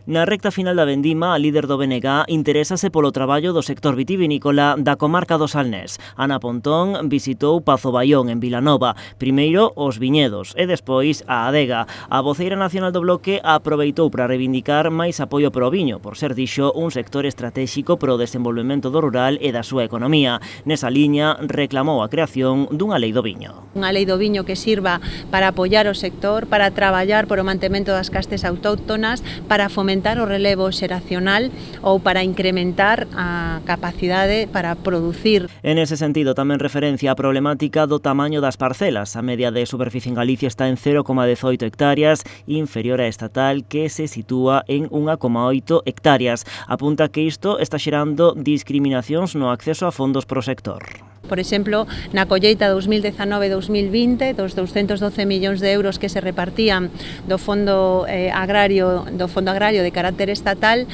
Na recta final da vendima, a líder do BNG interésase polo traballo do sector vitivinícola da comarca do Salnés. Ana Pontón visitou Pazo Baión, en Vilanova, primeiro os viñedos e despois a adega. A voceira nacional do Bloque aproveitou para reivindicar máis apoio pro viño, por ser, dixo, un sector estratégico pro desenvolvemento do rural e da súa economía. Nesa liña, reclamou a creación dunha lei do viño. Unha lei do viño que sirva para apoiar o sector, para traballar por o mantemento das castes autóctonas, para fomentar o relevo xeracional ou para incrementar a capacidade para producir. En ese sentido, tamén referencia a problemática do tamaño das parcelas. A media de superficie en Galicia está en 0,18 hectáreas, inferior á estatal, que se sitúa en 1,8 hectáreas. Apunta que isto está xerando discriminacións no acceso a fondos pro sector. Por exemplo, na colleita 2019-2020, dos 212 millóns de euros que se repartían do Fondo Agrario de carácter estatal,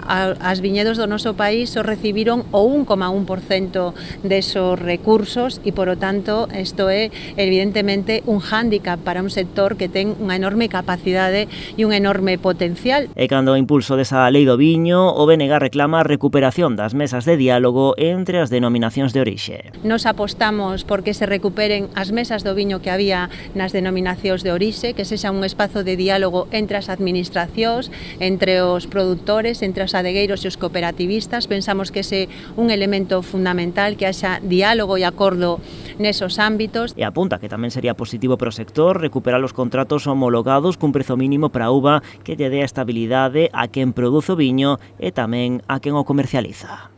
as viñedos do noso país só recibiron o 1,1% desos recursos e, polo tanto, isto é evidentemente un hándicap para un sector que ten unha enorme capacidade e un enorme potencial. E cando o impulso desa lei do viño, o BNG reclama a recuperación das mesas de diálogo entre as denominacións de orixe. Nos apostamos porque se recuperen as mesas do viño que había nas denominacións de orixe, que sexa un espazo de diálogo entre as administracións, entre os produtores, entre os adegueiros e os cooperativistas. Pensamos que ese é un elemento fundamental, que haxa diálogo e acordo nesos ámbitos. E apunta que tamén sería positivo para o sector recuperar os contratos homologados cun prezo mínimo para a uva que lle dé a estabilidade a quen produce o viño e tamén a quen o comercializa.